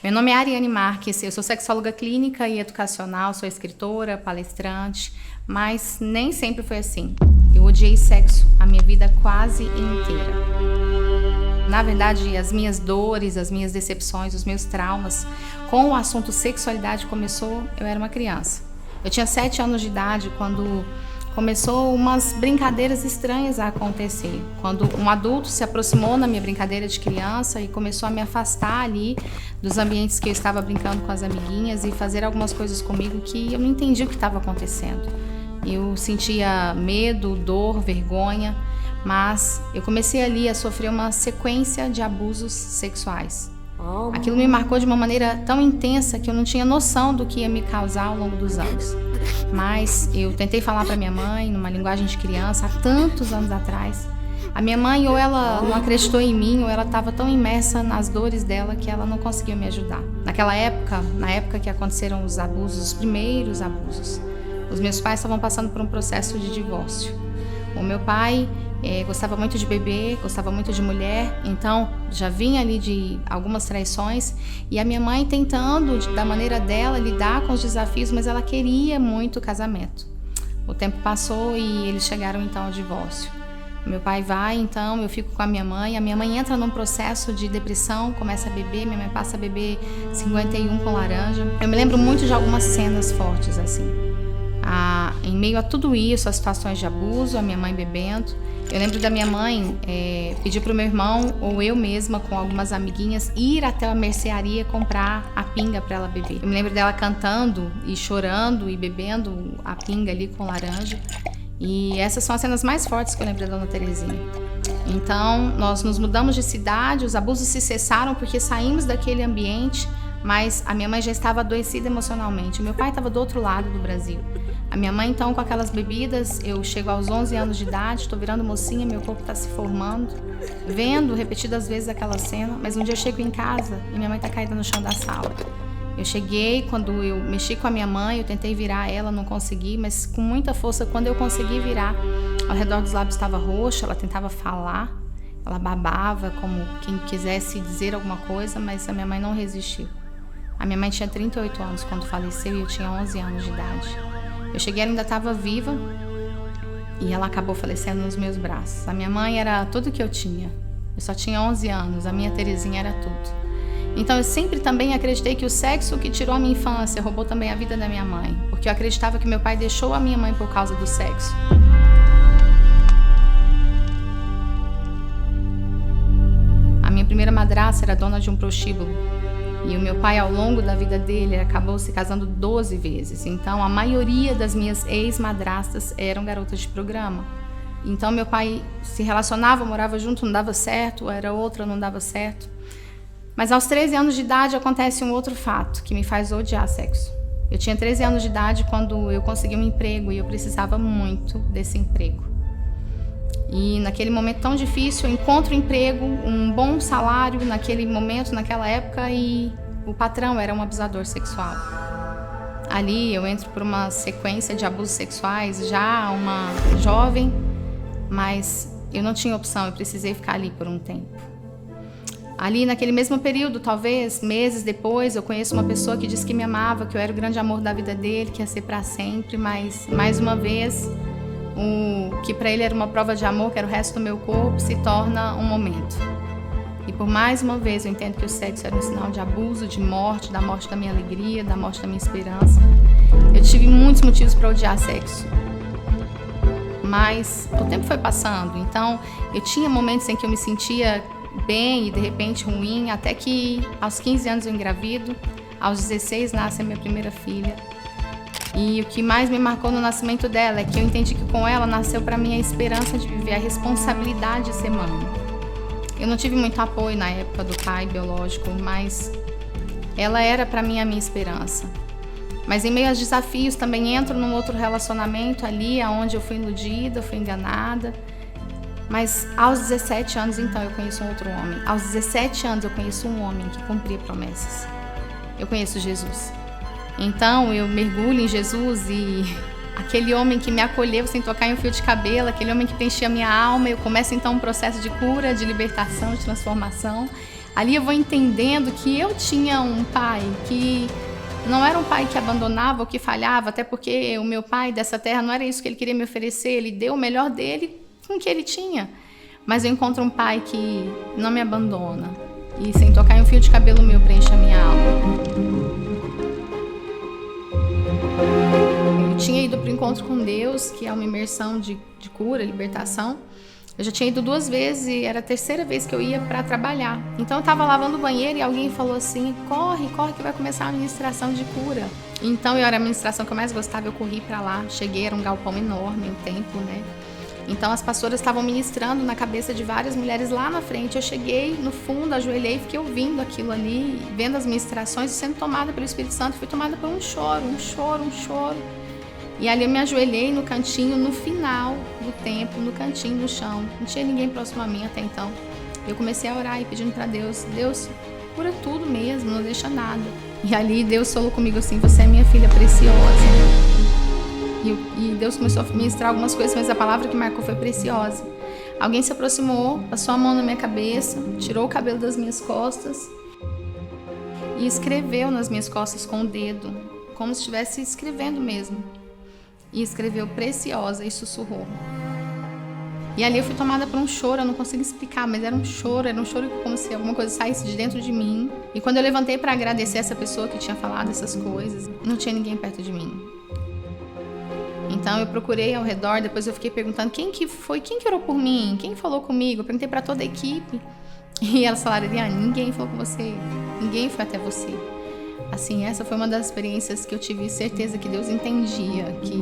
Meu nome é Ariane Marques, eu sou sexóloga clínica e educacional, sou escritora, palestrante, mas nem sempre foi assim. Eu odiei sexo a minha vida quase inteira. Na verdade, as minhas dores, as minhas decepções, os meus traumas com o assunto sexualidade eu era uma criança. Eu tinha 7 anos de idade quando começou umas brincadeiras estranhas a acontecer. Quando um adulto se aproximou na minha brincadeira de criança e começou a me afastar ali dos ambientes que eu estava brincando com as amiguinhas e fazer algumas coisas comigo que eu não entendi o que estava acontecendo. Eu sentia medo, dor, vergonha, mas eu comecei ali a sofrer uma sequência de abusos sexuais. Aquilo me marcou de uma maneira tão intensa que eu não tinha noção do que ia me causar ao longo dos anos. Mas eu tentei falar para minha mãe, numa linguagem de criança, há tantos anos atrás. A minha mãe, ou ela não acreditou em mim, ou ela estava tão imersa nas dores dela que ela não conseguiu me ajudar. Naquela época, na época que aconteceram os abusos, os primeiros abusos, os meus pais estavam passando por um processo de divórcio. O meu pai gostava muito de beber, gostava muito de mulher, então já vinha ali de algumas traições, e a minha mãe tentando, da maneira dela, lidar com os desafios, mas ela queria muito o casamento. O tempo passou e eles chegaram então ao divórcio. Meu pai vai, então eu fico com a minha mãe entra num processo de depressão, começa a beber, minha mãe passa a beber 51 com laranja. Eu me lembro muito de algumas cenas fortes assim. Em meio a tudo isso, as situações de abuso, a minha mãe bebendo, eu lembro da minha mãe pedir para o meu irmão ou eu mesma com algumas amiguinhas ir até a mercearia comprar a pinga para ela beber. Eu me lembro dela cantando e chorando e bebendo a pinga ali com laranja. E essas são as cenas mais fortes que eu lembro da Dona Terezinha. Então, nós nos mudamos de cidade, os abusos se cessaram porque saímos daquele ambiente, mas a minha mãe já estava adoecida emocionalmente. Meu pai estava do outro lado do Brasil. A minha mãe, então, com aquelas bebidas, eu chego aos 11 anos de idade, estou virando mocinha, meu corpo está se formando, vendo repetidas vezes aquela cena, mas um dia eu chego em casa e minha mãe está caída no chão da sala. Eu cheguei, quando eu mexi com a minha mãe, eu tentei virar ela, não consegui, mas com muita força, quando eu consegui virar, ao redor dos lábios estava roxo, ela tentava falar, ela babava como quem quisesse dizer alguma coisa, mas a minha mãe não resistiu. A minha mãe tinha 38 anos quando faleceu e eu tinha 11 anos de idade. Eu cheguei, ela ainda estava viva e ela acabou falecendo nos meus braços. A minha mãe era tudo que eu tinha. Eu só tinha 11 anos, a minha Terezinha era tudo. Então eu sempre também acreditei que o sexo que tirou a minha infância roubou também a vida da minha mãe, porque eu acreditava que meu pai deixou a minha mãe por causa do sexo. A minha primeira madrasta era dona de um prostíbulo. E o meu pai, ao longo da vida dele, acabou se casando 12 vezes. Então, a maioria das minhas ex-madrastas eram garotas de programa. Então, meu pai se relacionava, morava junto, não dava certo, era outra, não dava certo. Mas aos 13 anos de idade acontece um outro fato que me faz odiar sexo. Eu tinha 13 anos de idade quando eu consegui um emprego e eu precisava muito desse emprego. E naquele momento tão difícil, eu encontro um emprego, um bom salário naquele momento, naquela época, e o patrão era um abusador sexual. Ali eu entro por uma sequência de abusos sexuais, já uma jovem, mas eu não tinha opção, eu precisei ficar ali por um tempo. Ali naquele mesmo período, talvez meses depois, eu conheço uma pessoa que disse que me amava, que eu era o grande amor da vida dele, que ia ser para sempre, mas mais uma vez o que para ele era uma prova de amor, que era o resto do meu corpo, se torna um momento. E por mais uma vez eu entendo que o sexo era um sinal de abuso, de morte, da morte da minha alegria, da morte da minha esperança. Eu tive muitos motivos para odiar sexo. Mas o tempo foi passando, então eu tinha momentos em que eu me sentia bem e de repente ruim, até que aos 15 anos eu engravido, aos 16 nasce a minha primeira filha. E o que mais me marcou no nascimento dela é que eu entendi que com ela nasceu para mim a esperança de viver, a responsabilidade de ser mãe. Eu não tive muito apoio na época do pai biológico, mas ela era para mim a minha esperança. Mas em meio aos desafios também entro num outro relacionamento ali, onde eu fui iludida, fui enganada. Mas aos 17 anos, então, eu conheço um outro homem. Aos 17 anos eu conheço um homem que cumpria promessas. Eu conheço Jesus. Então eu mergulho em Jesus e aquele homem que me acolheu sem tocar em um fio de cabelo, aquele homem que preenchia a minha alma, eu começo então um processo de cura, de libertação, de transformação. Ali eu vou entendendo que eu tinha um pai que não era um pai que abandonava ou que falhava, até porque o meu pai dessa terra não era isso que ele queria me oferecer, ele deu o melhor dele com o que ele tinha. Mas eu encontro um pai que não me abandona e sem tocar em um fio de cabelo meu preenche a minha alma. Eu tinha ido para o encontro com Deus, que é uma imersão de cura, libertação. Eu já tinha ido 2 vezes e era a 3ª vez que eu ia para trabalhar. Então eu estava lavando o banheiro e alguém falou assim: corre que vai começar a ministração de cura. Então era a ministração que eu mais gostava, eu corri para lá. Cheguei, era um galpão enorme, um templo, né? Então as pastoras estavam ministrando na cabeça de várias mulheres lá na frente. Eu cheguei no fundo, ajoelhei, fiquei ouvindo aquilo ali, vendo as ministrações e sendo tomada pelo Espírito Santo. Fui tomada por um choro. E ali eu me ajoelhei no cantinho, no final do templo, no cantinho do chão. Não tinha ninguém próximo a mim até então. Eu comecei a orar e pedindo para Deus: Deus, cura tudo mesmo, não deixa nada. E ali Deus falou comigo assim: você é minha filha preciosa. E Deus começou a ministrar algumas coisas, mas a palavra que marcou foi preciosa. Alguém se aproximou, passou a mão na minha cabeça, tirou o cabelo das minhas costas e escreveu nas minhas costas com o dedo, como se estivesse escrevendo mesmo. E escreveu preciosa e sussurrou. E ali eu fui tomada por um choro, eu não consigo explicar, mas era um choro como se alguma coisa saísse de dentro de mim. E quando eu levantei para agradecer essa pessoa que tinha falado essas coisas, não tinha ninguém perto de mim. Então eu procurei ao redor, depois eu fiquei perguntando quem que orou por mim, quem falou comigo. Eu perguntei para toda a equipe e elas falaram: ninguém falou com você, ninguém foi até você. Assim, essa foi uma das experiências que eu tive certeza que Deus entendia, que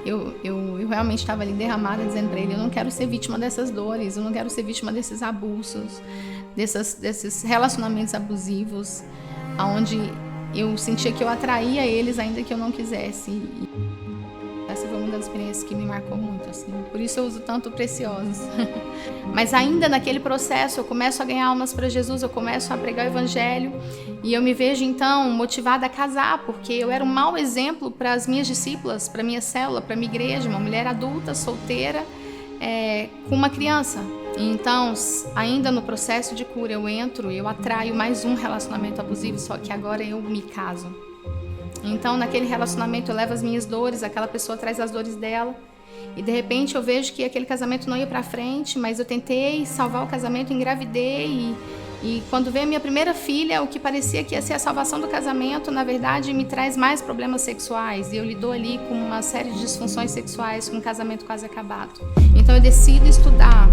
eu realmente estava ali derramada dizendo para Ele: eu não quero ser vítima dessas dores, eu não quero ser vítima desses abusos, desses relacionamentos abusivos, onde eu sentia que eu atraía eles ainda que eu não quisesse. Essa foi uma das experiências que me marcou muito, assim. Por isso eu uso tanto preciosos. Mas ainda naquele processo eu começo a ganhar almas para Jesus, eu começo a pregar o Evangelho e eu me vejo então motivada a casar, porque eu era um mau exemplo para as minhas discípulas, para minha célula, para minha igreja, uma mulher adulta, solteira, com uma criança. Então, ainda no processo de cura eu atraio mais um relacionamento abusivo, só que agora eu me caso. Então, naquele relacionamento, eu levo as minhas dores, aquela pessoa traz as dores dela. E, de repente, eu vejo que aquele casamento não ia pra frente, mas eu tentei salvar o casamento, engravidei. E quando veio a minha primeira filha, o que parecia que ia ser a salvação do casamento, na verdade, me traz mais problemas sexuais. E eu lido ali com uma série de disfunções sexuais, com um casamento quase acabado. Então, eu decido estudar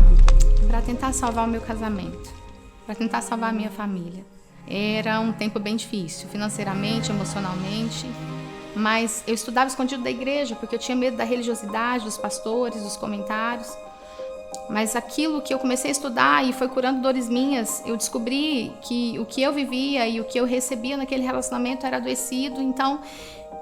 para tentar salvar o meu casamento, para tentar salvar a minha família. Era um tempo bem difícil, financeiramente, emocionalmente, mas eu estudava escondido da igreja, porque eu tinha medo da religiosidade, dos pastores, dos comentários. Mas aquilo que eu comecei a estudar e foi curando dores minhas, eu descobri que o que eu vivia e o que eu recebia naquele relacionamento era adoecido. Então,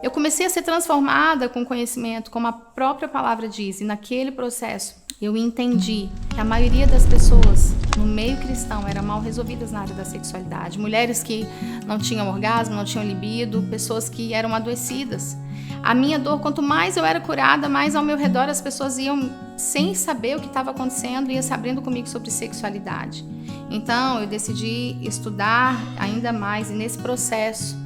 eu comecei a ser transformada com conhecimento, como a própria palavra diz. E naquele processo, eu entendi que a maioria das pessoas no meio cristão eram mal resolvidas na área da sexualidade. Mulheres que não tinham orgasmo, não tinham libido, pessoas que eram adoecidas. A minha dor, quanto mais eu era curada, mais ao meu redor as pessoas iam, sem saber o que estava acontecendo, iam se abrindo comigo sobre sexualidade. Então, eu decidi estudar ainda mais e nesse processo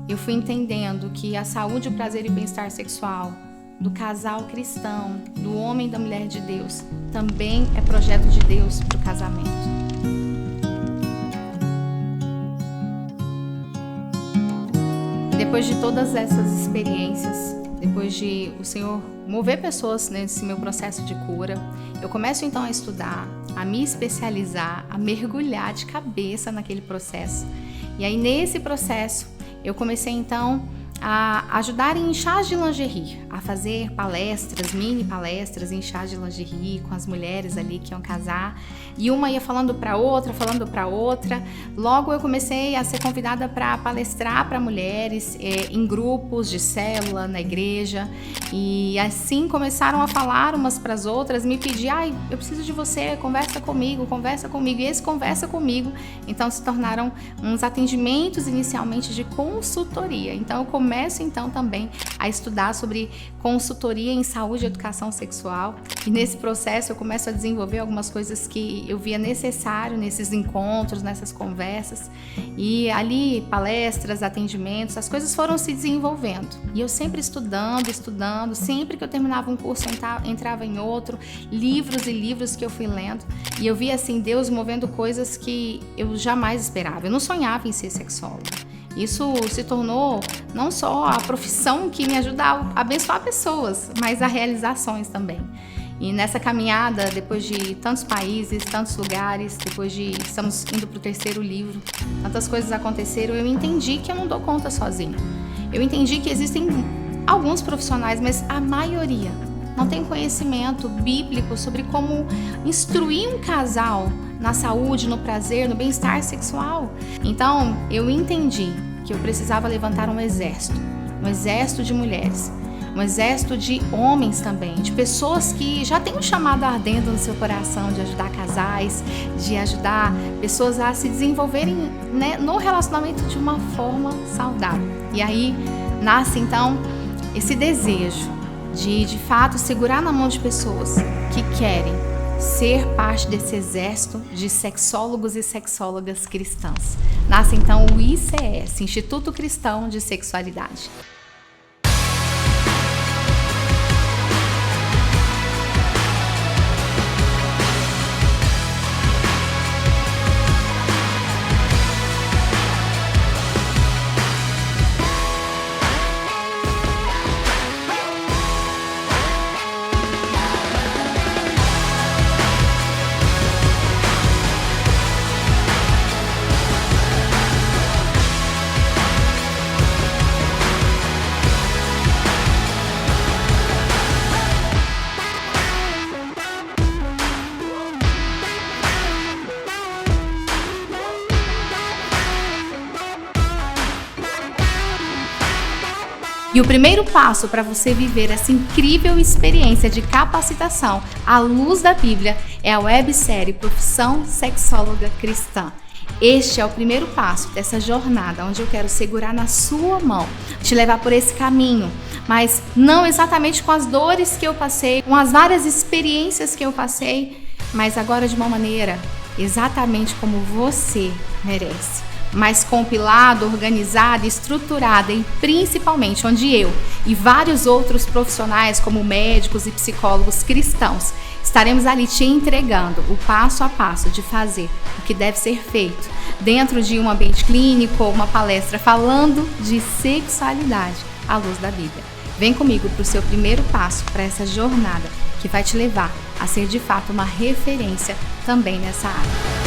eu fui entendendo que a saúde, o prazer e o bem-estar sexual do casal cristão, do homem e da mulher de Deus, também é projeto de Deus para o casamento. Depois de todas essas experiências, depois de o Senhor mover pessoas nesse meu processo de cura, eu começo então a estudar, a me especializar, a mergulhar de cabeça naquele processo. E aí nesse processo eu comecei então a ajudar em chás de lingerie, a fazer palestras, mini palestras em chás de lingerie com as mulheres ali que iam casar, e uma ia falando para outra. Logo eu comecei a ser convidada para palestrar para mulheres em grupos de célula na igreja, e assim começaram a falar umas para as outras, me pedir: eu preciso de você, conversa comigo, e esse conversa comigo, então se tornaram uns atendimentos inicialmente de consultoria. Então eu começo então também a estudar sobre consultoria em saúde e educação sexual. E nesse processo eu começo a desenvolver algumas coisas que eu via necessário nesses encontros, nessas conversas. E ali, palestras, atendimentos, as coisas foram se desenvolvendo. E eu sempre estudando, sempre que eu terminava um curso eu entrava em outro, livros e livros que eu fui lendo. E eu via assim Deus movendo coisas que eu jamais esperava. Eu não sonhava em ser sexóloga. Isso se tornou não só a profissão que me ajuda a abençoar pessoas, mas a realizações também. E nessa caminhada, depois de tantos países, tantos lugares, estamos indo para o 3º livro, tantas coisas aconteceram, eu entendi que eu não dou conta sozinha. Eu entendi que existem alguns profissionais, mas a maioria não tem conhecimento bíblico sobre como instruir um casal na saúde, no prazer, no bem-estar sexual. Então, eu entendi que eu precisava levantar um exército de mulheres, um exército de homens também, de pessoas que já têm um chamado ardendo no seu coração de ajudar casais, de ajudar pessoas a se desenvolverem, né, no relacionamento de uma forma saudável. E aí nasce então esse desejo de fato segurar na mão de pessoas que querem ser parte desse exército de sexólogos e sexólogas cristãs. Nasce então o ICS, Instituto Cristão de Sexualidade. E o primeiro passo para você viver essa incrível experiência de capacitação à luz da Bíblia é a websérie Profissão Sexóloga Cristã. Este é o primeiro passo dessa jornada, onde eu quero segurar na sua mão, te levar por esse caminho, mas não exatamente com as dores que eu passei, com as várias experiências que eu passei, mas agora de uma maneira exatamente como você merece. Mais compilado, organizada, estruturada e principalmente onde eu e vários outros profissionais como médicos e psicólogos cristãos estaremos ali te entregando o passo a passo de fazer o que deve ser feito dentro de um ambiente clínico ou uma palestra falando de sexualidade à luz da Bíblia. Vem comigo para o seu primeiro passo para essa jornada que vai te levar a ser de fato uma referência também nessa área.